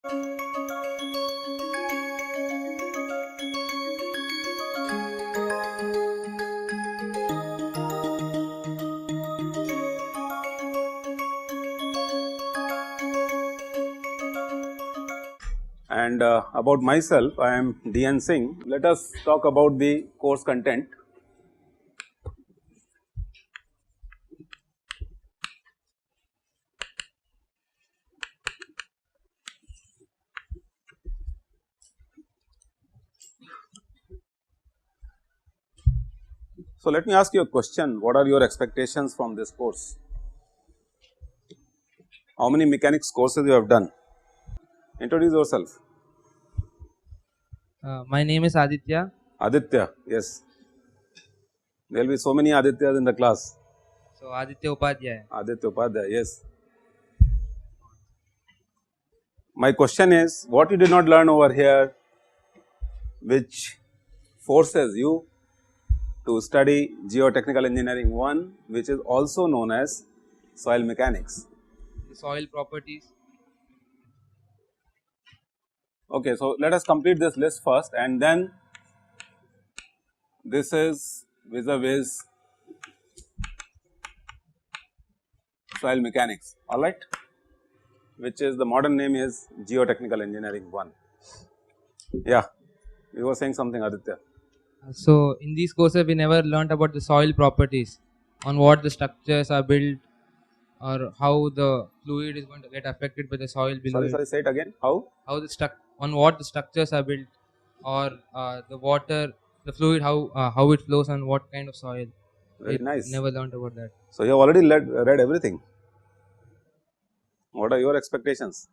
And about myself, I am Singh. Let us talk about the course content. So, let me ask you a question. What are your expectations from this course? How many mechanics courses you have done? Introduce yourself. My name is Aditya. Aditya, yes. There will be so many Adityas in the class. So Aditya Upadhyay. Aditya Upadhyay, yes. My question is, what you did not learn over here, which forces you to study Geotechnical Engineering 1, which is also known as soil mechanics. The soil properties. Okay, so let us complete this list first, and then this is vis-a-vis soil mechanics, alright, which is the modern name is Geotechnical Engineering 1. Yeah, you were saying something, Aditya. So in these courses we never learnt about the soil properties, on what the structures are built, or how the fluid is going to get affected by the soil below. Sorry, say it again. How the on what the structures are built, or the water, the fluid, how it flows on what kind of soil. Very nice. Never learnt about that. So you have already read everything. What are your expectations?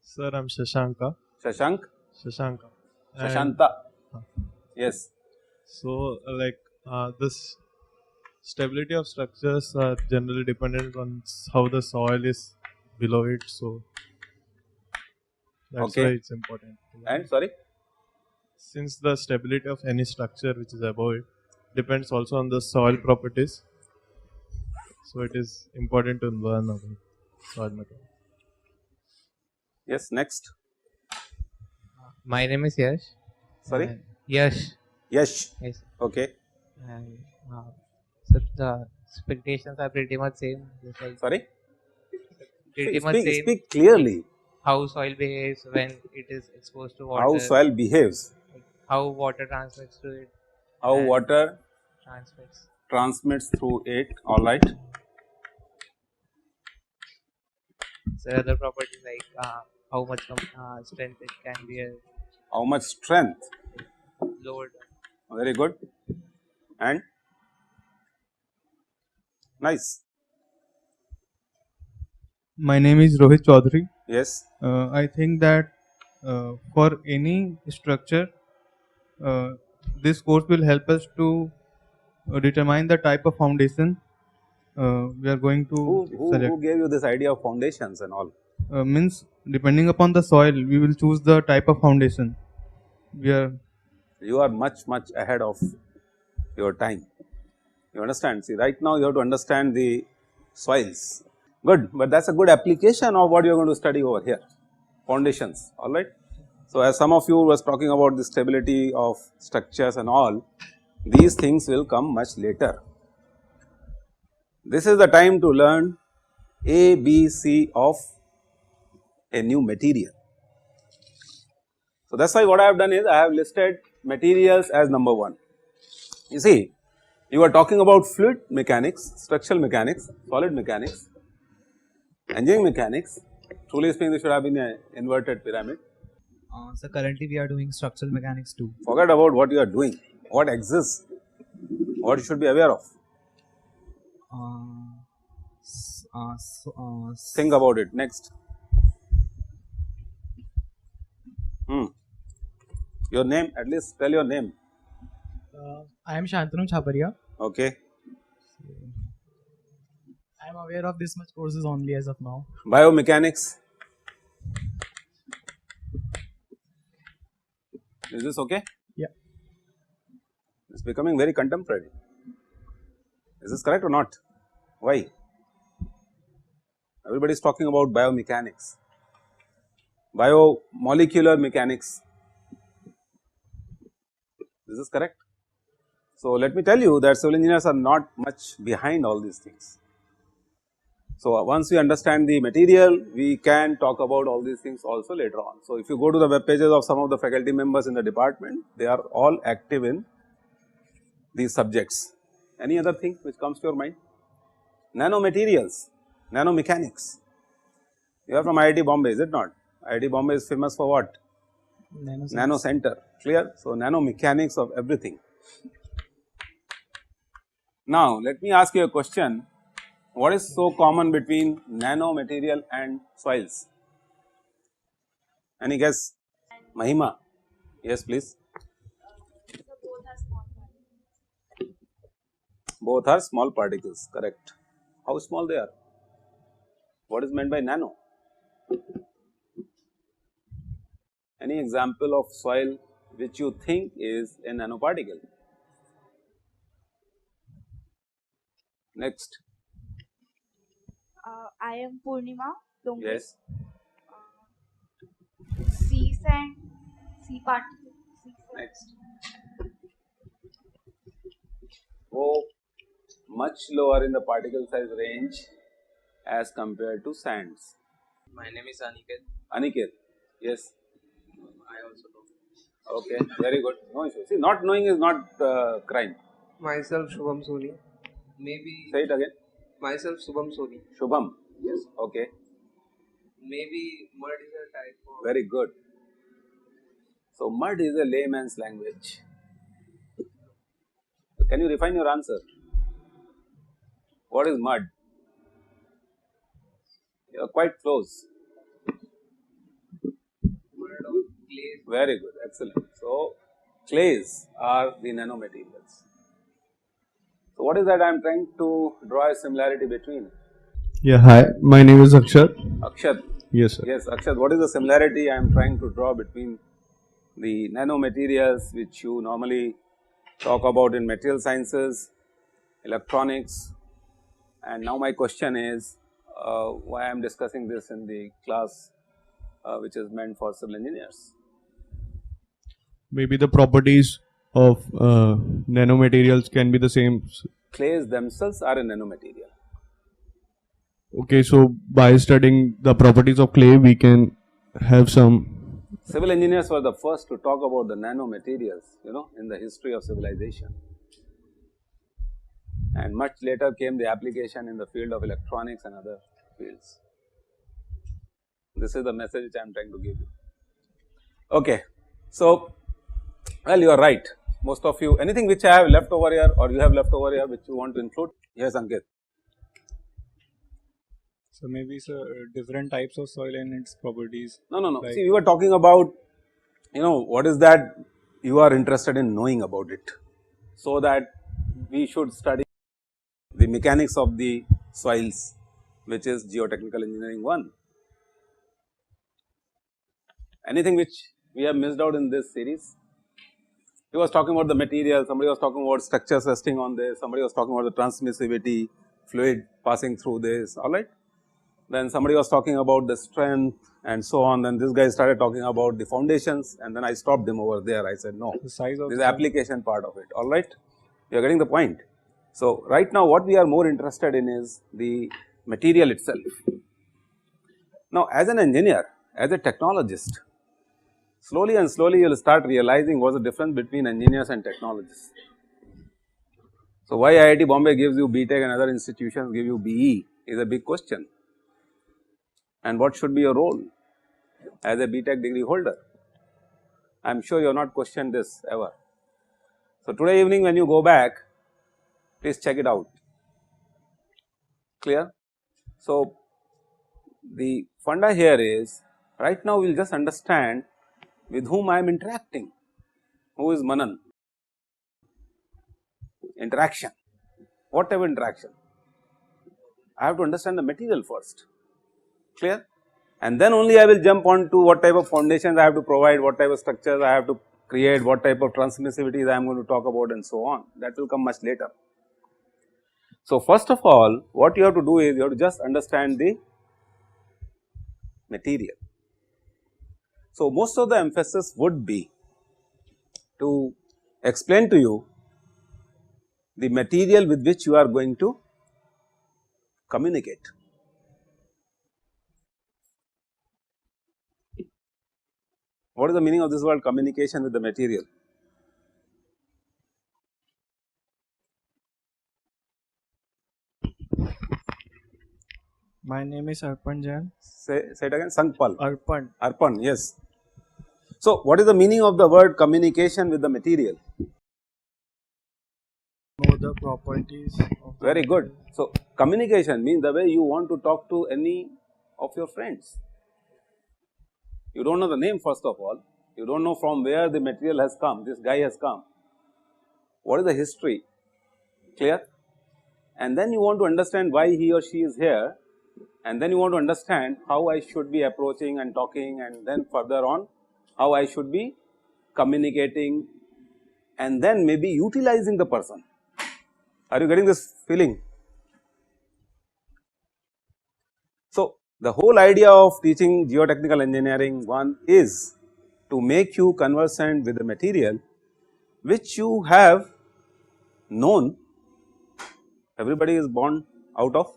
Sir, I'm Shashanka. Shashank? Shashanka. Shashanta. Yes. So, this stability of structures are generally dependent on how the soil is below it. So, that's why it's important. And sorry? Since the stability of any structure which is above it depends also on the soil properties, so it is important to learn about soil mechanics. Yes, next. My name is Yash. Sorry? Yash. Yes. Okay. And so the expectations are pretty much same. Sorry? Pretty much same. Speak clearly. How soil behaves when it is exposed to water. How soil behaves. How water transmits to it. How water transmits through it. All right. So other properties like how much strength it can bear. How much strength? Load. Very good. And nice. My name is Rohit Chaudhary. Yes. I think that for any structure, this course will help us to determine the type of foundation we are going to select. Who gave you this idea of foundations and all? Means depending upon the soil, we will choose the type of foundation. You are much ahead of your time. You understand? See, right now you have to understand the soils. Good, but that is a good application of what you are going to study over here, foundations, alright. So, as some of you was talking about the stability of structures and all, these things will come much later. This is the time to learn A, B, C of a new material. So, that is why what I have done is I have listed materials as number 1. You see, you are talking about fluid mechanics, structural mechanics, solid mechanics, engineering mechanics. Truly speaking, this should have been an inverted pyramid. So currently we are doing structural mechanics too. Forget about what you are doing, what exists, what you should be aware of. Think about it. Next. Your name, at least tell your name. I am Shantanu Chaparia. Okay. I am aware of this much courses only as of now. Biomechanics. Is this okay? Yeah. It's becoming very contemporary. Is this correct or not? Why? Everybody is talking about biomechanics. biomolecular mechanics. This is correct. So, let me tell you that civil engineers are not much behind all these things. So, once we understand the material, we can talk about all these things also later on. So, if you go to the web pages of some of the faculty members in the department, they are all active in these subjects. Any other thing which comes to your mind? Nanomaterials, nanomechanics. You are from IIT Bombay, is it not? IIT Bombay is famous for what? Nano center, clear? So, nanomechanics of everything. Now, let me ask you a question. What is so common between nanomaterial and soils? Any guess? Mahima? Yes, please. Both are small particles, correct. How small they are? What is meant by nano? Any example of soil which you think is a nanoparticle? Next. I am Purnima. Dongre. Yes. Sea sand, sea particle. Next. Go much lower in the particle size range as compared to sands. My name is Aniket. Aniket. Yes. I also know. Okay. Very good. No issue. See, not knowing is not crime. Myself Shubham Soni. Maybe Say it again. myself Shubham Soni. Shubham. Yes. Okay. Maybe mud is a type of. Very good. So, mud is a layman's language. Can you refine your answer? What is mud? You are quite close. Mud or clay. Very good, excellent. So, clays are the nanomaterials. So, what is that I am trying to draw a similarity between? Yeah, hi, my name is Akshat. Akshat. Yes, sir. Yes, Akshat, what is the similarity I am trying to draw between the nanomaterials which you normally talk about in material sciences, electronics, and now my question is why I am discussing this in the class which is meant for civil engineers. Maybe the properties of nanomaterials can be the same. Clays themselves are a nanomaterial. Okay, so by studying the properties of clay, we can have some. Civil engineers were the first to talk about the nanomaterials, in the history of civilization. And much later came the application in the field of electronics and other fields. This is the message which I am trying to give you. Okay. So, well, you are right. Most of you, anything which I have left over here or you have left over here which you want to include? Yes, Ankit. So maybe different types of soil and its properties. No. Like, see, we were talking about, what is that you are interested in knowing about it. So that we should study the mechanics of the soils, which is Geotechnical Engineering 1. Anything which we have missed out in this series? He was talking about the material, somebody was talking about structures resting on this, somebody was talking about the transmissivity, fluid passing through this, alright. Then somebody was talking about the strength and so on, then this guy started talking about the foundations and then I stopped him over there. I said no, the size of this is the application part of it, alright. You are getting the point. So, right now what we are more interested in is the material itself. Now, as an engineer, as a technologist, slowly and slowly you will start realizing what is the difference between engineers and technologists. So, why IIT Bombay gives you BTech and other institutions give you BE is a big question. And what should be your role as a BTech degree holder? I am sure you have not questioned this ever. So, today evening when you go back, please check it out. Clear? So, the funda here is, right now we will just understand with whom I am interacting. Who is Manan? Interaction. What type of interaction? I have to understand the material first. Clear? And then only I will jump on to what type of foundations I have to provide, what type of structures I have to create, what type of transmissivities I am going to talk about and so on. That will come much later. So, first of all, what you have to do is you have to just understand the material. So, most of the emphasis would be to explain to you the material with which you are going to communicate. What is the meaning of this word communication with the material? My name is Arpan Jain. Say it again, Sankpal. Arpan. Arpan, yes. So, what is the meaning of the word communication with the material? Know the properties of the Very good. material. So, communication means the way you want to talk to any of your friends. You do not know the name first of all, you do not know from where the material has come, this guy has come, what is the history, clear? And then you want to understand why he or she is here, and then you want to understand how I should be approaching and talking, and then further on how I should be communicating, and then maybe utilizing the person. Are you getting this feeling? So, the whole idea of teaching geotechnical engineering, one is to make you conversant with the material which you have known. Everybody is born out of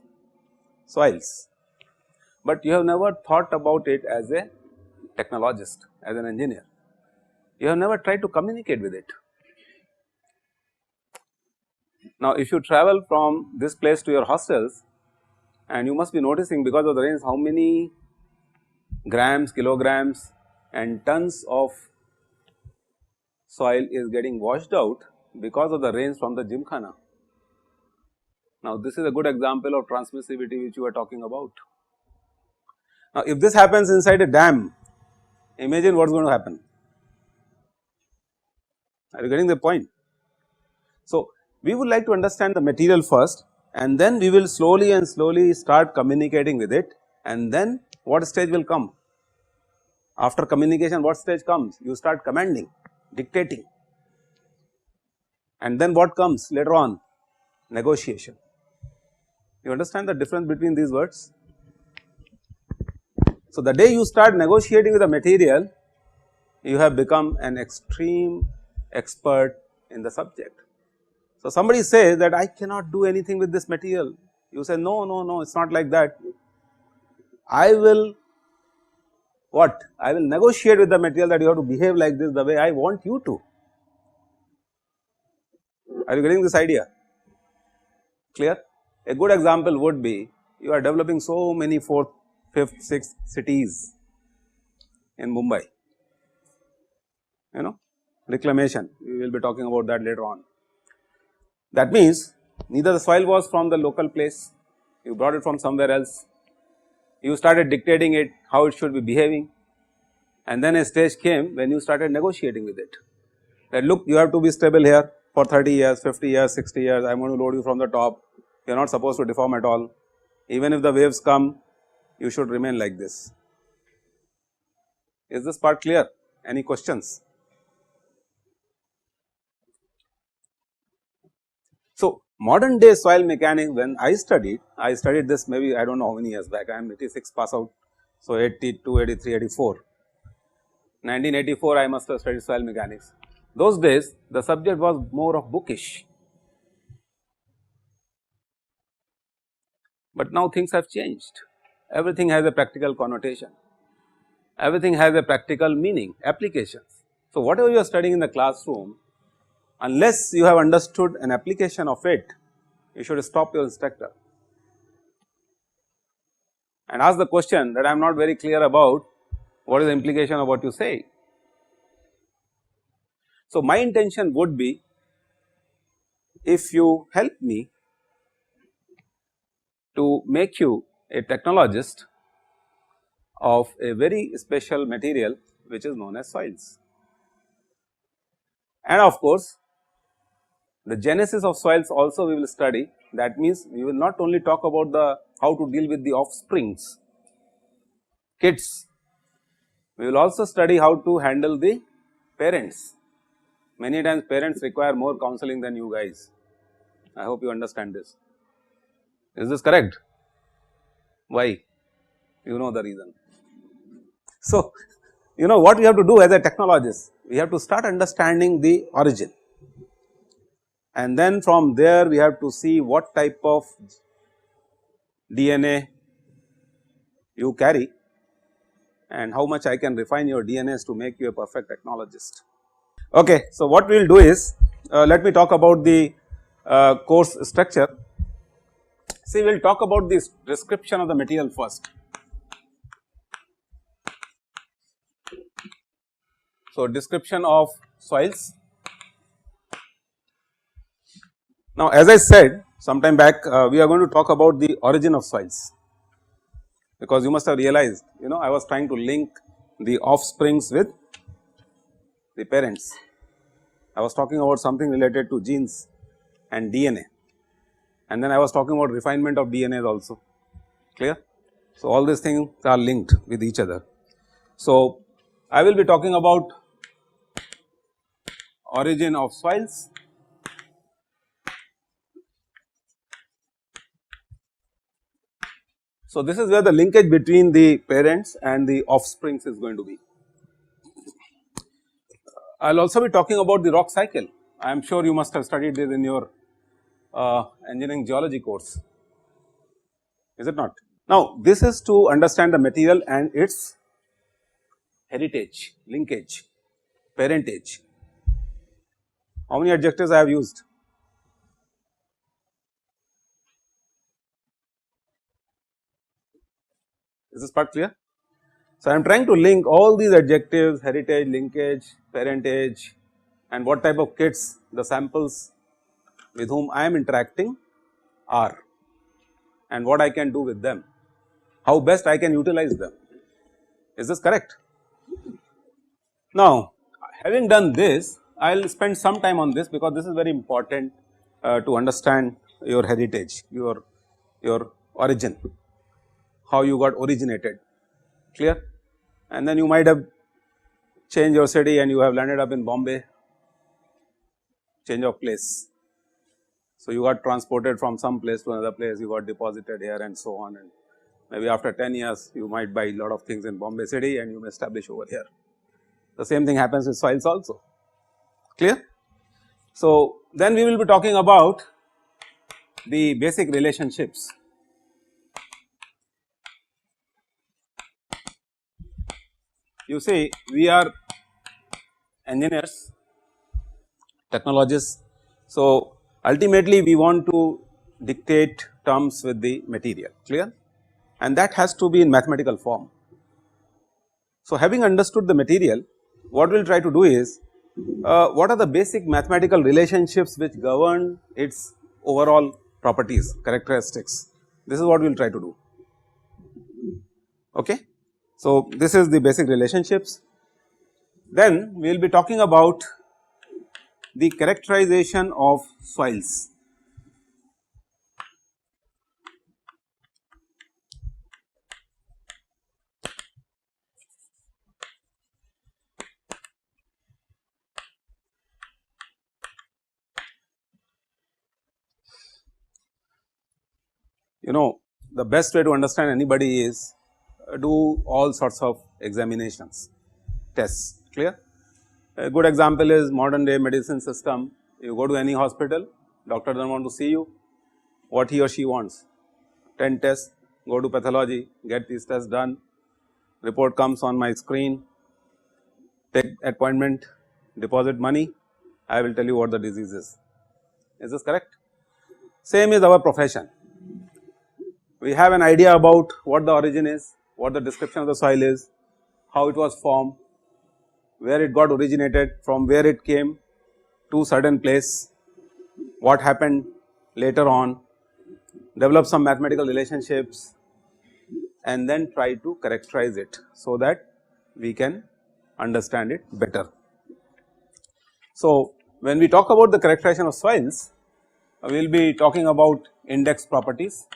soils, but you have never thought about it as a technologist, as an engineer. You have never tried to communicate with it. Now, if you travel from this place to your hostels, and you must be noticing because of the rains how many grams, kilograms and tons of soil is getting washed out because of the rains from the gymkhana. Now, this is a good example of transmissivity which you are talking about. Now, if this happens inside a dam, imagine what is going to happen. Are you getting the point? So, we would like to understand the material first, and then we will slowly and slowly start communicating with it, and then what stage will come? After communication, what stage comes? You start commanding, dictating, and then what comes later on? Negotiation. You understand the difference between these words? So, the day you start negotiating with the material, you have become an extreme expert in the subject. So, somebody says that I cannot do anything with this material, you say no, no, no, it is not like that. I will what? I will negotiate with the material that you have to behave like this the way I want you to. Are you getting this idea? Clear? A good example would be you are developing so many 4th, 5th, 6th cities in Mumbai, reclamation, we will be talking about that later on. That means neither the soil was from the local place, you brought it from somewhere else, you started dictating it how it should be behaving, and then a stage came when you started negotiating with it, that look, you have to be stable here for 30 years, 50 years, 60 years, I am going to load you from the top, you are not supposed to deform at all, even if the waves come, you should remain like this. Is this part clear? Any questions? So, modern day soil mechanics, when I studied this maybe I do not know how many years back, I am 86 pass out, so 82, 83, 84, 1984 I must have studied soil mechanics. Those days the subject was more of bookish, but now things have changed, everything has a practical connotation, everything has a practical meaning, applications. So, whatever you are studying in the classroom, unless you have understood an application of it, you should stop your instructor and ask the question that I am not very clear about, what is the implication of what you say. So, my intention would be, if you help me to make you a technologist of a very special material which is known as soils. And of course, the genesis of soils also we will study, that means we will not only talk about the how to deal with the offsprings, kids, we will also study how to handle the parents. Many times parents require more counseling than you guys, I hope you understand this. Is this correct? Why? You know the reason. So, what we have to do as a technologist, we have to start understanding the origin, and then from there we have to see what type of DNA you carry and how much I can refine your DNAs to make you a perfect technologist. Okay, so what we will do is, let me talk about the course structure. See, we will talk about this description of the material first. So, description of soils. Now, as I said sometime back, we are going to talk about the origin of soils, because you must have realized, I was trying to link the offsprings with the parents. I was talking about something related to genes and DNA, and then I was talking about refinement of DNA also, clear. So, all these things are linked with each other. So, I will be talking about origin of soils, so this is where the linkage between the parents and the offsprings is going to be. I will also be talking about the rock cycle. I am sure you must have studied this in your engineering geology course, is it not? Now, this is to understand the material and its heritage, linkage, parentage. How many adjectives I have used? Is this part clear? So, I am trying to link all these adjectives, heritage, linkage, parentage, and what type of kits the samples with whom I am interacting are, and what I can do with them, how best I can utilize them. Is this correct? Now, having done this, I will spend some time on this, because this is very important to understand your heritage, your origin, how you got originated, clear. And then you might have changed your city and you have landed up in Bombay, change of place. So, you got transported from some place to another place, you got deposited here and so on, and maybe after 10 years you might buy a lot of things in Bombay city and you may establish over here. The same thing happens with soils also, clear. So, then we will be talking about the basic relationships. You see, we are engineers, technologists. So, ultimately we want to dictate terms with the material, clear, and that has to be in mathematical form. So, having understood the material, what we will try to do is, what are the basic mathematical relationships which govern its overall properties, characteristics. This is what we will try to do. Okay. So, this is the basic relationships. Then we will be talking about the characterization of soils. The best way to understand anybody is do all sorts of examinations, tests, clear. A good example is modern day medicine system. You go to any hospital, doctor does not want to see you, what he or she wants, 10 tests, go to pathology, get these tests done, report comes on my screen, take appointment, deposit money, I will tell you what the disease is. Is this correct? Same is our profession. We have an idea about what the origin is, what the description of the soil is, how it was formed, where it got originated, from where it came to certain place, what happened later on, develop some mathematical relationships, and then try to characterize it so that we can understand it better. So, when we talk about the characterization of soils, we will be talking about index properties.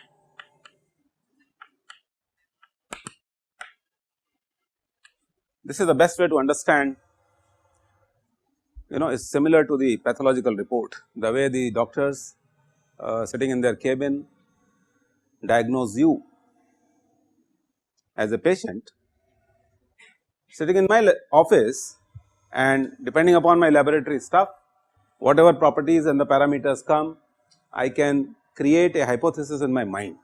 This is the best way to understand, is similar to the pathological report, the way the doctors sitting in their cabin diagnose you as a patient. sitting in my office, and depending upon my laboratory stuff, whatever properties and the parameters come, I can create a hypothesis in my mind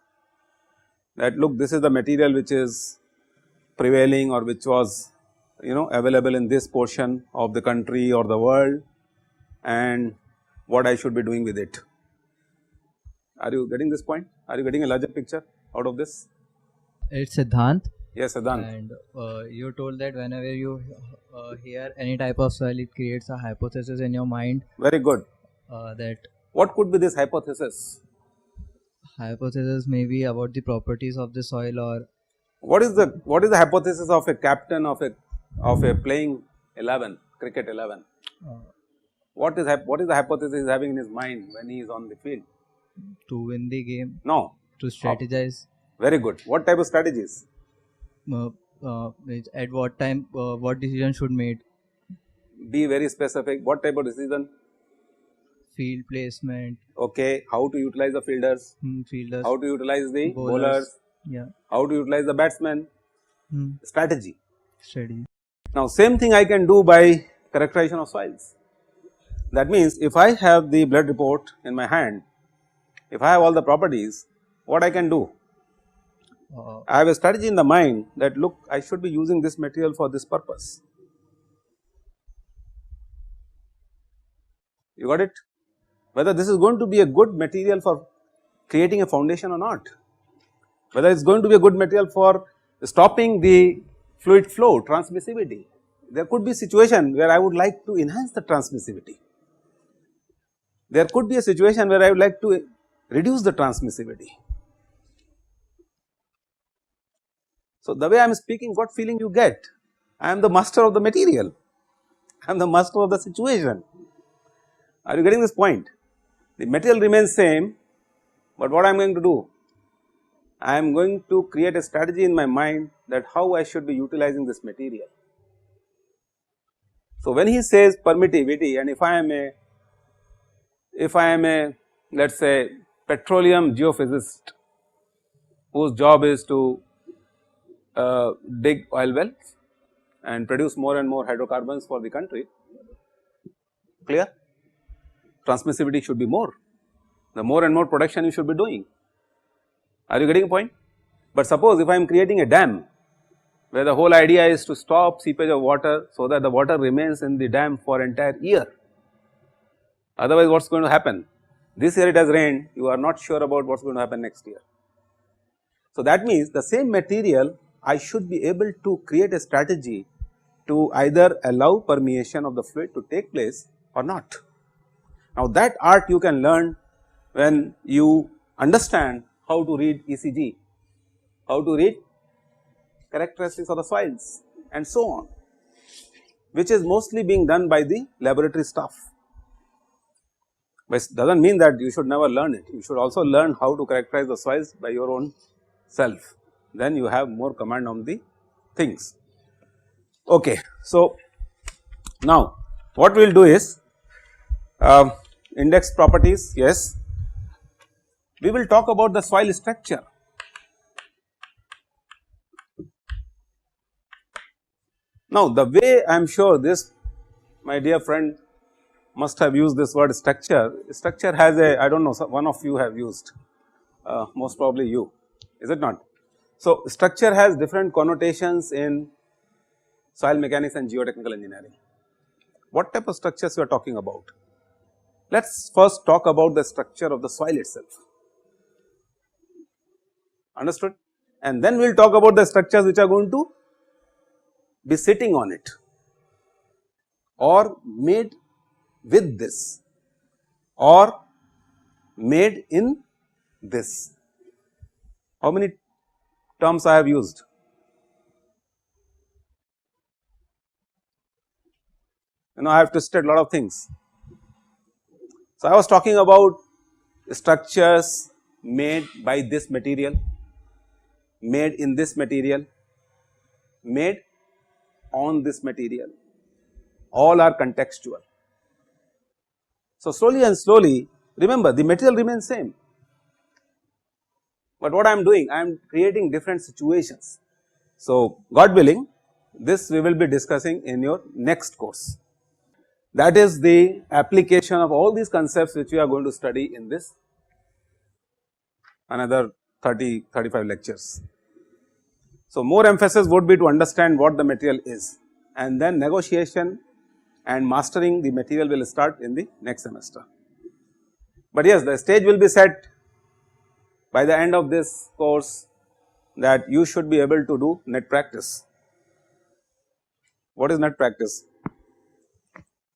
that look, this is the material which is prevailing or which was available in this portion of the country or the world, and what I should be doing with it. Are you getting this point? Are you getting a larger picture out of this? It's Siddhant. Yes, Siddhant. And you told that whenever you hear any type of soil, it creates a hypothesis in your mind. Very good. That what could be this hypothesis? Hypothesis may be about the properties of the soil, or what is the hypothesis of a captain of a playing 11 cricket 11? What is the hypothesis he is having in his mind when he is on the field? To win the game. No. To strategize. Very good. What type of strategies? At what time, what decision should made? Be very specific. What type of decision? Field placement. Okay. How to utilize the fielders? Fielders. How to utilize the bowlers? Yeah. How to utilize the batsmen? Strategy. Strategy. Now, same thing I can do by characterization of soils. That means, if I have the blood report in my hand, if I have all the properties, what I can do? I have a strategy in the mind that look, I should be using this material for this purpose. You got it? Whether this is going to be a good material for creating a foundation or not, whether it is going to be a good material for stopping the fluid flow, transmissivity. There could be a situation where I would like to enhance the transmissivity. There could be a situation where I would like to reduce the transmissivity. So, the way I am speaking, what feeling you get? I am the master of the material, I am the master of the situation. Are you getting this point? The material remains same, but what I am going to do? I am going to create a strategy in my mind that how I should be utilizing this material. So, when he says permittivity, and if I am a let us say petroleum geophysicist whose job is to dig oil wells and produce more and more hydrocarbons for the country, clear? Transmissivity should be more, the more and more production you should be doing. Are you getting a point? But suppose if I am creating a dam where the whole idea is to stop seepage of water so that the water remains in the dam for entire year, otherwise what is going to happen? This year it has rained, you are not sure about what is going to happen next year. So, that means the same material I should be able to create a strategy to either allow permeation of the fluid to take place or not. Now, that art you can learn when you understand how to read ECG, how to read characteristics of the soils and so on, which is mostly being done by the laboratory staff. But it does not mean that you should never learn it, you should also learn how to characterize the soils by your own self, then you have more command on the things. Okay. So, now what we will do is index properties, yes, we will talk about the soil structure. Now, the way I am sure this, my dear friend must have used this word structure. Structure has a, I do not know, one of you have used, most probably you, is it not? So, structure has different connotations in soil mechanics and geotechnical engineering. What type of structures we are talking about? Let us first talk about the structure of the soil itself, understood, and then we will talk about the structures which are going to be sitting on it or made with this or made in this. How many terms I have used? I have twisted a lot of things. So, I was talking about structures made by this material, made in this material, made on this material, all are contextual. So, slowly and slowly, remember the material remains same, but what I am doing? I am creating different situations. So, God willing, this we will be discussing in your next course. That is the application of all these concepts which we are going to study in this another 30-35 lectures. So, more emphasis would be to understand what the material is, and then negotiation and mastering the material will start in the next semester. But yes, the stage will be set by the end of this course that you should be able to do net practice. What is net practice?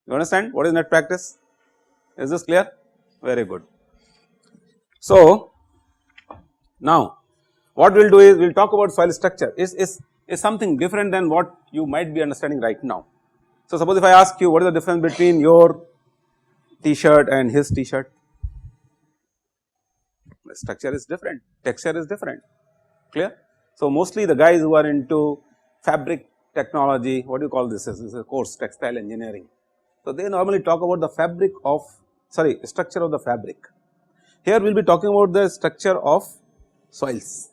You understand what is net practice? Is this clear? Very good. So, now what we will do is we will talk about soil structure is something different than what you might be understanding right now. So, suppose if I ask you what is the difference between your t-shirt and his t-shirt? The structure is different, texture is different, clear. So, mostly the guys who are into fabric technology, what do you call this? This is a course, textile engineering. So, they normally talk about the fabric of structure of the fabric. Here we will be talking about the structure of soils.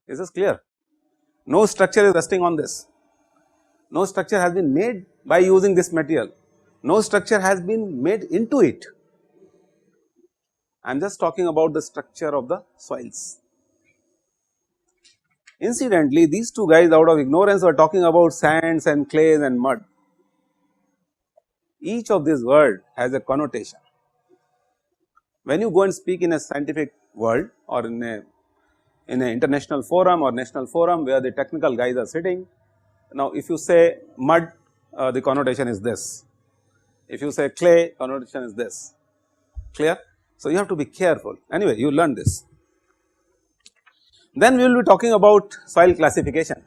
Is this clear? No structure is resting on this, no structure has been made by using this material, no structure has been made into it. I am just talking about the structure of the soils. Incidentally, these two guys out of ignorance were talking about sands and clays and mud. Each of these words has a connotation. When you go and speak in a scientific world or in a international forum or national forum where the technical guys are sitting, now if you say mud, the connotation is this, if you say clay, connotation is this, clear. So, you have to be careful. Anyway, you learn this. Then we will be talking about soil classification.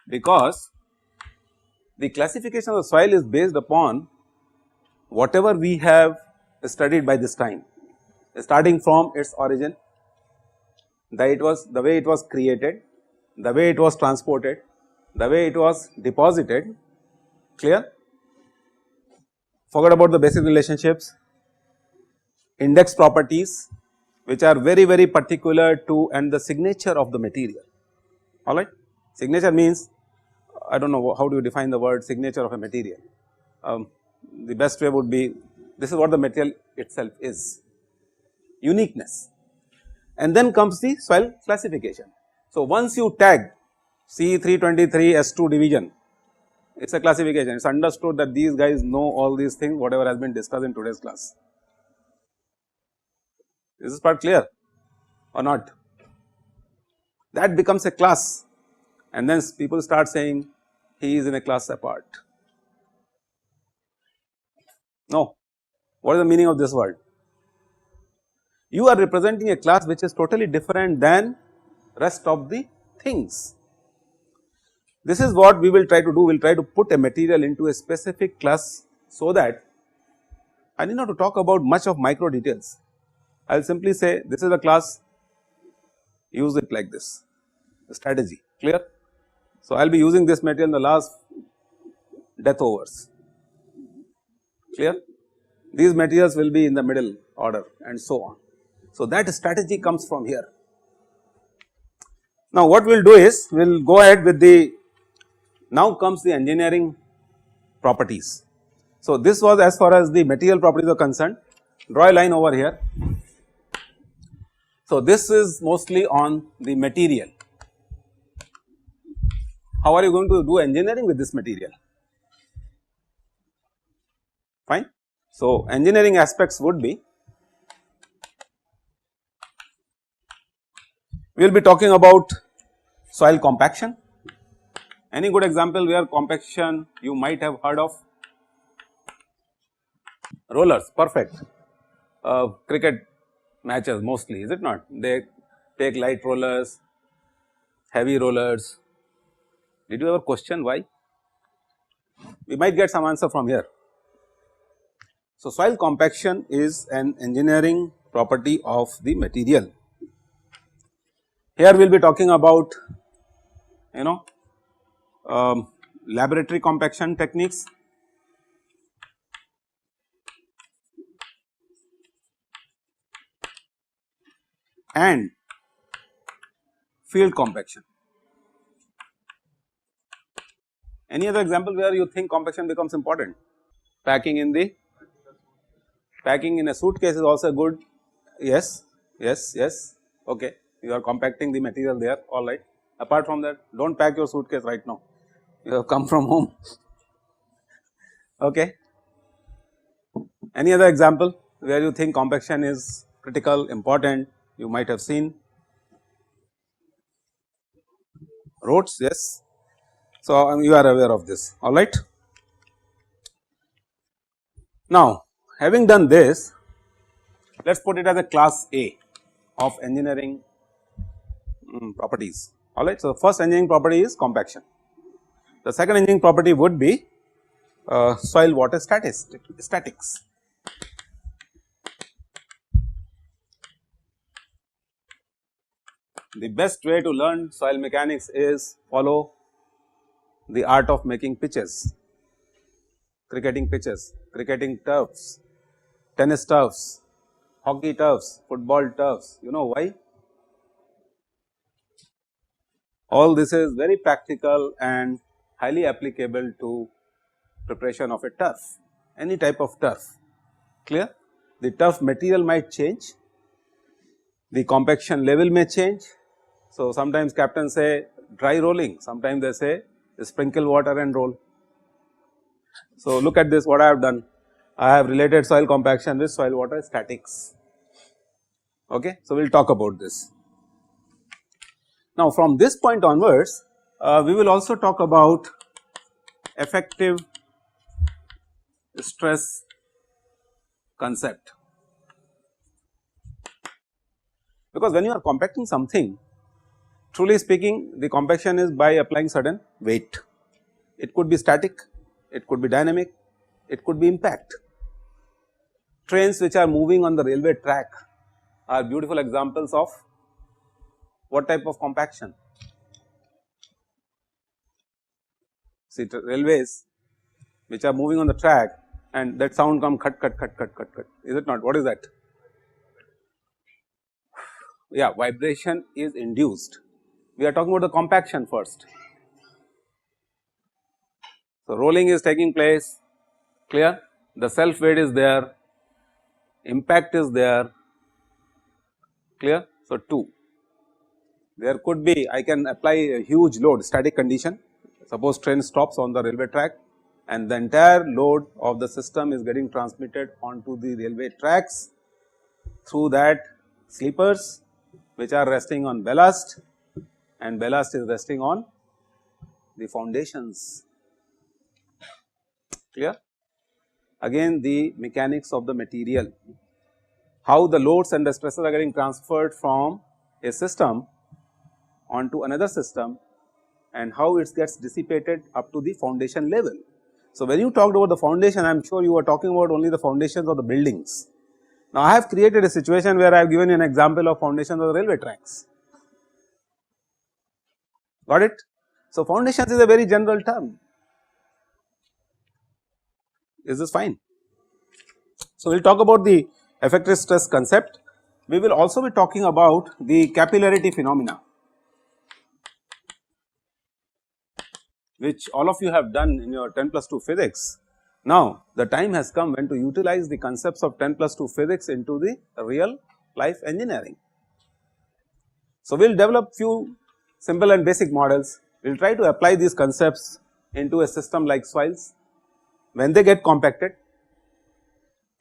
Because the classification of the soil is based upon whatever we have studied by this time, starting from its origin, the way it was created, the way it was transported, the way it was deposited, clear. Forget about the basic relationships, index properties which are very particular to and the signature of the material, alright. Signature means, I do not know how do you define the word signature of a material. The best way would be, this is what the material itself is, uniqueness, and then comes the soil classification. So, once you tag C323S2 division, it is a classification, it is understood that these guys know all these things whatever has been discussed in today's class. Is this part clear or not? That becomes a class, and then people start saying he is in a class apart. No, what is the meaning of this word? You are representing a class which is totally different than rest of the things. This is what we will try to do, we will try to put a material into a specific class, so that I need not to talk about much of micro details. I will simply say this is a class, use it like this, the strategy, clear. So, I will be using this material in the last death overs, clear. These materials will be in the middle order and so on. So, that strategy comes from here. Now, what we will do is we will go ahead with the, now comes the engineering properties. So, this was as far as the material properties are concerned. Draw a line over here. So, this is mostly on the material. How are you going to do engineering with this material? Fine. So, engineering aspects would be, we will be talking about soil compaction. Any good example where compaction you might have heard of? Rollers, perfect. Cricket matches mostly, is it not? They take light rollers, heavy rollers. Did you ever question why? We might get some answer from here. So, soil compaction is an engineering property of the material. Here we will be talking about, laboratory compaction techniques, and field compaction. Any other example where you think compaction becomes important? Packing in a suitcase is also good. Yes, yes, yes. Okay, you are compacting the material there. All right. Apart from that, don't pack your suitcase right now. You have come from home. Okay. Any other example where you think compaction is critical, important? You might have seen roads. Yes. So you are aware of this. All right. Now, having done this, let us put it as a class A of engineering properties. All right. So, the first engineering property is compaction. The second engineering property would be soil water statics. The best way to learn soil mechanics is follow the art of making pitches, cricketing pitches, cricketing turfs, tennis turfs, hockey turfs, football turfs. You know why? All this is very practical and highly applicable to preparation of a turf, any type of turf. Clear? The turf material might change, the compaction level may change. So, sometimes captains say dry rolling, sometimes they say sprinkle water and roll. So, look at this, what I have done. I have related soil compaction with soil water statics. Okay. So, we will talk about this. Now, from this point onwards, we will also talk about effective stress concept, because when you are compacting something, truly speaking, the compaction is by applying certain weight. It could be static, it could be dynamic, it could be impact. Trains which are moving on the railway track are beautiful examples of what type of compaction. See, railways which are moving on the track and that sound come cut, is it not? What is that? Yeah, vibration is induced. We are talking about the compaction first. So, rolling is taking place, clear, the self weight is there, impact is there, clear. So, 2, there could be, I can apply a huge load, static condition, suppose train stops on the railway track and the entire load of the system is getting transmitted onto the railway tracks through that sleepers which are resting on ballast, and ballast is resting on the foundations, clear. Again the mechanics of the material, how the loads and the stresses are getting transferred from a system onto another system and how it gets dissipated up to the foundation level. So, when you talked about the foundation, I am sure you were talking about only the foundations of the buildings. Now, I have created a situation where I have given you an example of foundations of the railway tracks. Got it? So, foundations is a very general term. Is this fine? So, we will talk about the effective stress concept. We will also be talking about the capillarity phenomena, which all of you have done in your 10+2 physics. Now, the time has come when to utilize the concepts of 10+2 physics into the real life engineering. So, we will develop few simple and basic models, we will try to apply these concepts into a system like soils when they get compacted,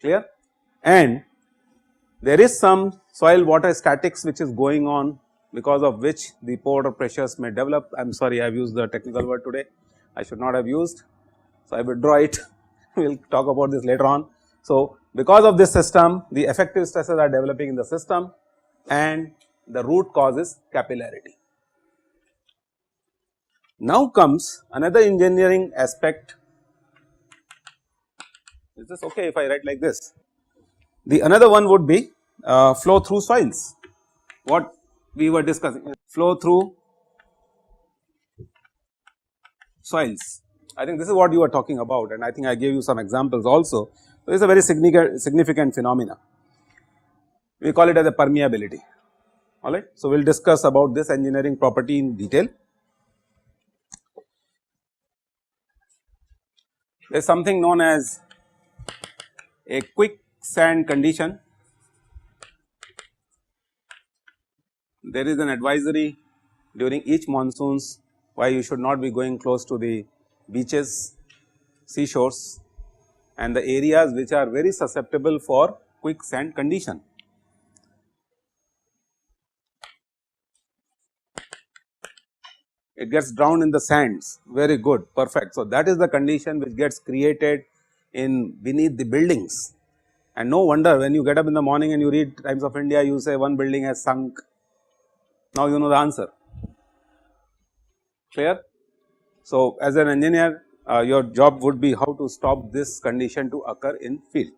clear, and there is some soil water statics which is going on, because of which the pore pressures may develop. I am sorry, I have used the technical word today, I should not have used, so I withdraw it. We will talk about this later on. So, because of this system, the effective stresses are developing in the system and the root cause is capillarity. Now comes another engineering aspect. Is this okay if I write like this? The another one would be flow through soils. What we were discussing, flow through soils. I think this is what you were talking about, and I think I gave you some examples also. So, it is a very significant phenomena. We call it as a permeability. alright. So, we will discuss about this engineering property in detail. There is something known as a quicksand condition. There is an advisory during each monsoons why you should not be going close to the beaches, seashores and the areas which are very susceptible for quicksand condition. It gets drowned in the sands, very good, perfect. So, that is the condition which gets created in beneath the buildings, and no wonder when you get up in the morning and you read Times of India, you say one building has sunk. Now, you know the answer, clear. So, as an engineer your job would be how to stop this condition to occur in field.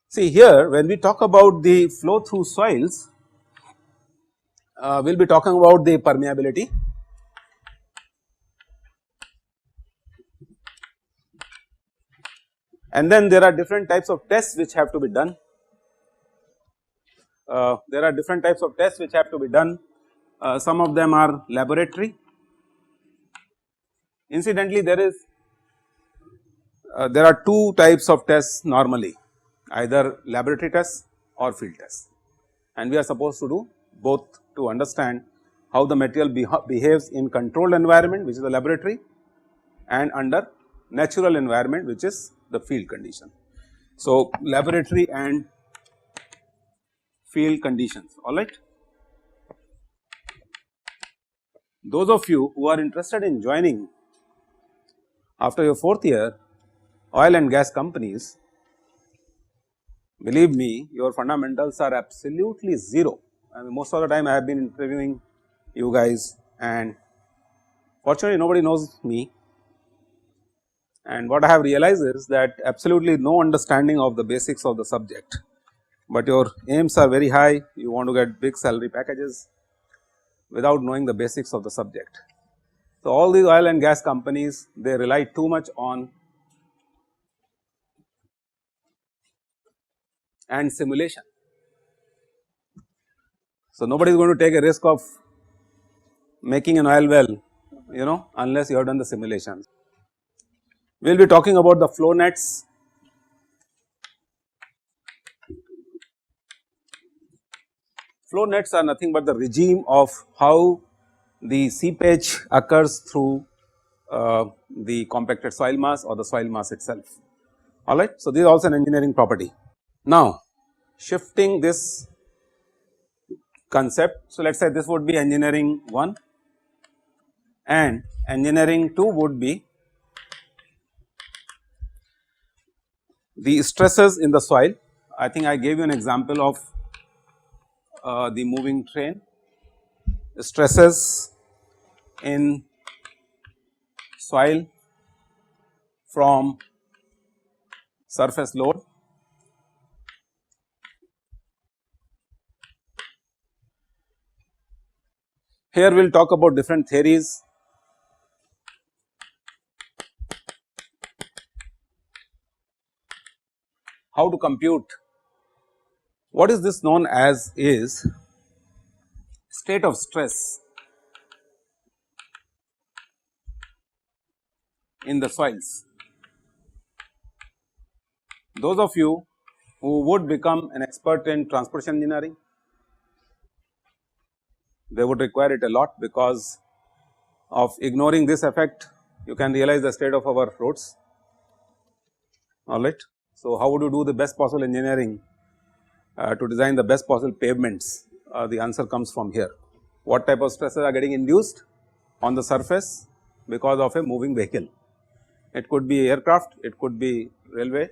See here when we talk about the flow through soils, we will be talking about the permeability, and then there are different types of tests which have to be done. There are different types of tests which have to be done. Some of them are laboratory. Incidentally, there are two types of tests normally, either laboratory tests or field tests, and we are supposed to do both to understand how the material behaves in controlled environment, which is the laboratory, and under natural environment, which is the field condition. So, laboratory and field conditions, alright. Those of you who are interested in joining after your 4th year oil and gas companies, believe me, your fundamentals are absolutely zero. I mean, most of the time I have been interviewing you guys, and fortunately nobody knows me, and what I have realized is that absolutely no understanding of the basics of the subject, but your aims are very high, you want to get big salary packages without knowing the basics of the subject. So, all these oil and gas companies, they rely too much on and simulation. So, nobody is going to take a risk of making an oil well, you know, unless you have done the simulations. We will be talking about the flow nets. Flow nets are nothing but the regime of how the seepage occurs through the compacted soil mass or the soil mass itself, alright. So, this is also an engineering property. Now, shifting this concept, so let us say this would be engineering 1 and engineering 2 would be the stresses in the soil. I think I gave you an example of the moving train, stresses in soil from surface load. Here we will talk about different theories. How to compute what is this known as is state of stress in the soils. Those of you who would become an expert in transportation engineering, they would require it a lot, because of ignoring this effect you can realize the state of our roads, alright. So, how would you do the best possible engineering to design the best possible pavements? The answer comes from here. What type of stresses are getting induced on the surface because of a moving vehicle? It could be aircraft, it could be railway,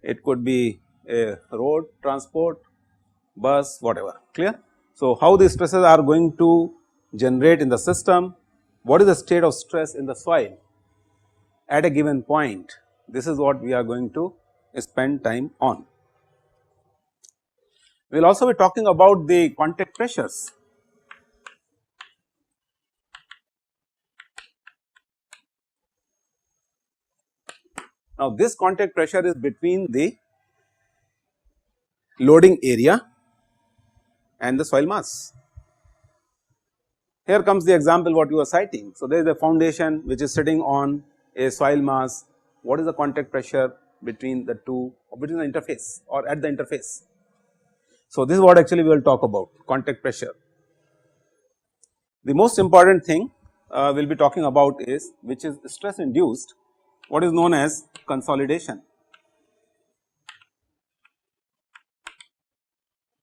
it could be a road transport, bus, whatever, clear. So, how these stresses are going to generate in the system, what is the state of stress in the soil at a given point, this is what we are going to spend time on. We will also be talking about the contact pressures. Now, this contact pressure is between the loading area and the soil mass. Here comes the example what you are citing. So, there is a foundation which is sitting on a soil mass. What is the contact pressure between the two, or between the interface or at the interface? So, this is what actually we will talk about, contact pressure. The most important thing we will be talking about is, which is stress induced, what is known as consolidation.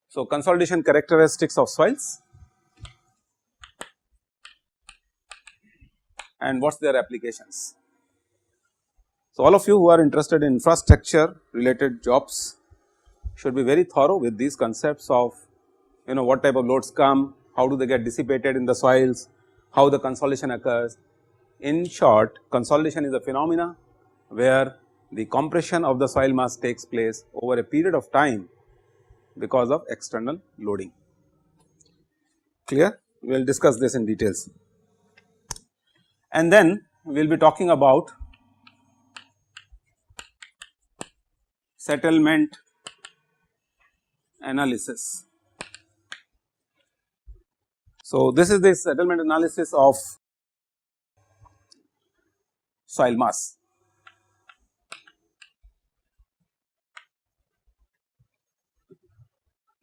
So, consolidation characteristics of soils and what is their applications. So, all of you who are interested in infrastructure related jobs should be very thorough with these concepts of what type of loads come, how do they get dissipated in the soils, how the consolidation occurs. In short, consolidation is a phenomena where the compression of the soil mass takes place over a period of time because of external loading. Clear? We will discuss this in details. And then we will be talking about settlement analysis. So, this is the settlement analysis of soil mass.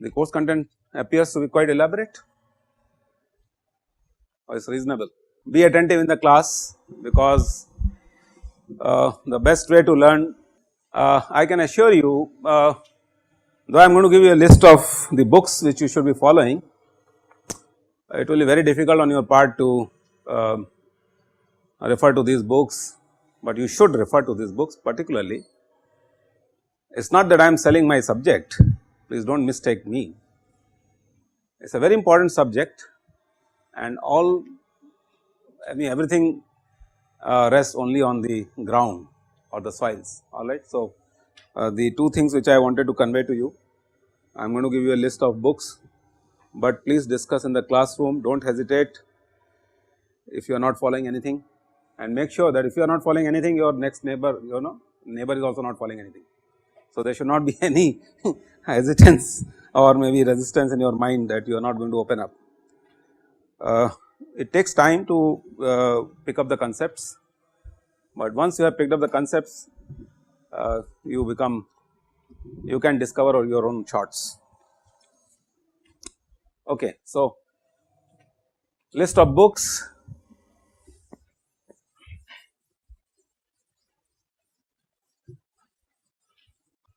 The course content appears to be quite elaborate or is reasonable. Be attentive in the class, because the best way to learn, I can assure you, though I am going to give you a list of the books which you should be following, it will be very difficult on your part to refer to these books, but you should refer to these books particularly. It is not that I am selling my subject, please do not mistake me. It is a very important subject, and everything rests only on the ground or the soils, alright. So, the two things which I wanted to convey to you, I am going to give you a list of books, but please discuss in the classroom, do not hesitate if you are not following anything, and make sure that if you are not following anything, your next neighbor, neighbor is also not following anything. So, there should not be any hesitance or maybe resistance in your mind that you are not going to open up. It takes time to pick up the concepts, but once you have picked up the concepts, you can discover your own charts. Okay, so list of books.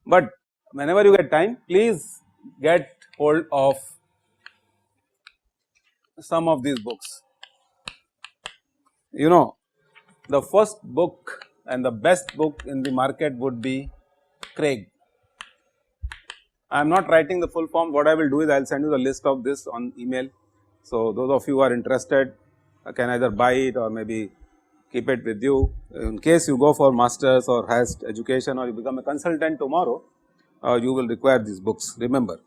But whenever you get time, please get hold of some of these books. The first book and the best book in the market would be Craig. I am not writing the full form. What I will do is I will send you the list of this on email. So, those of you who are interested can either buy it or maybe keep it with you. In case you go for masters or highest education, or you become a consultant tomorrow, you will require these books. Remember,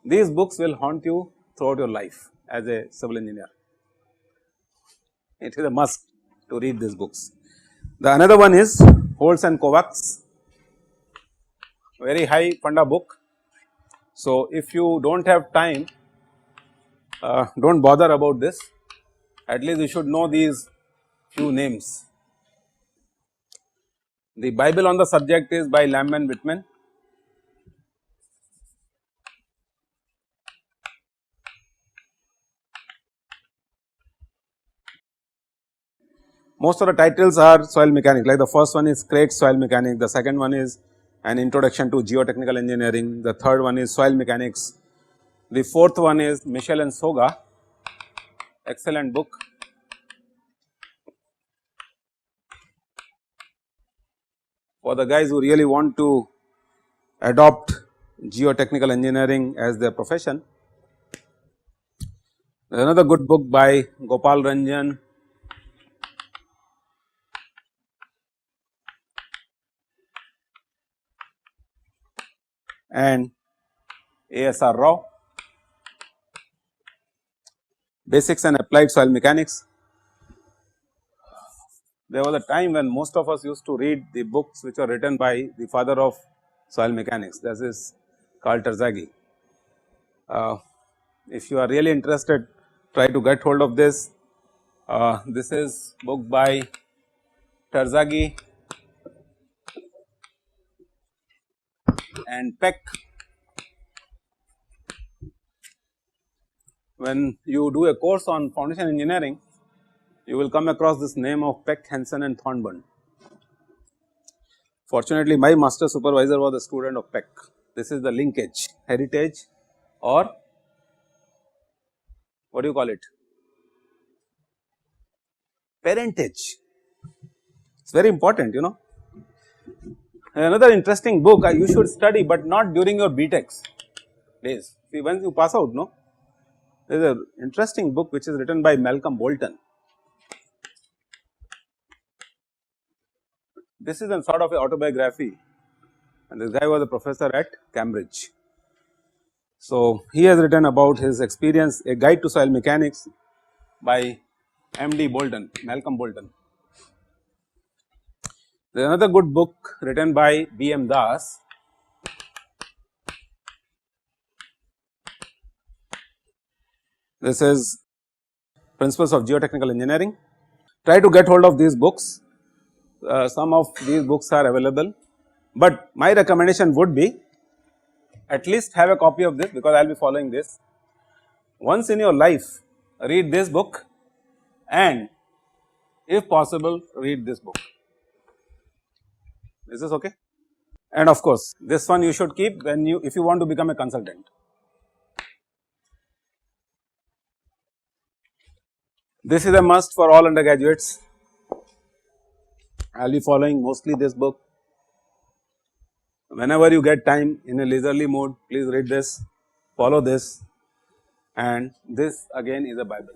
these books will haunt you throughout your life as a civil engineer. It is a must to read these books. The another one is Holtz and Kovacs, very high funda book. So, if you do not have time, do not bother about this, at least you should know these few names. The Bible on the subject is by Lamb and Whitman. Most of the titles are soil mechanics, like the first one is Craig's soil mechanics, the second one is an introduction to geotechnical engineering, the third one is soil mechanics, the fourth one is Michel and Soga, excellent book. For the guys who really want to adopt geotechnical engineering as their profession. There is another good book by Gopal Ranjan and ASR Rao, Basics and Applied Soil Mechanics. There was a time when most of us used to read the books which were written by the father of soil mechanics, that is Carl Terzaghi. If you are really interested, try to get hold of this. This is book by Terzaghi and Peck. When you do a course on foundation engineering, you will come across this name of Peck, Hansen and Thornburn. Fortunately, my master supervisor was a student of Peck. This is the linkage, heritage, or what do you call it? Parentage. It's very important, you know. Another interesting book you should study, but not during your BTechs days. See, once you pass out, no, there is an interesting book which is written by Malcolm Bolton. This is a sort of a autobiography, and this guy was a professor at Cambridge. So, he has written about his experience, a guide to soil mechanics by MD Bolton, Malcolm Bolton. There is another good book written by B.M. Das. This is Principles of Geotechnical Engineering. Try to get hold of these books. Some of these books are available, but my recommendation would be at least have a copy of this, because I will be following this. Once in your life, read this book, and if possible, read this book. Is this okay? And of course, this one you should keep when you, if you want to become a consultant. This is a must for all undergraduates. I will be following mostly this book. Whenever you get time in a leisurely mode, please read this, follow this, and this again is a Bible.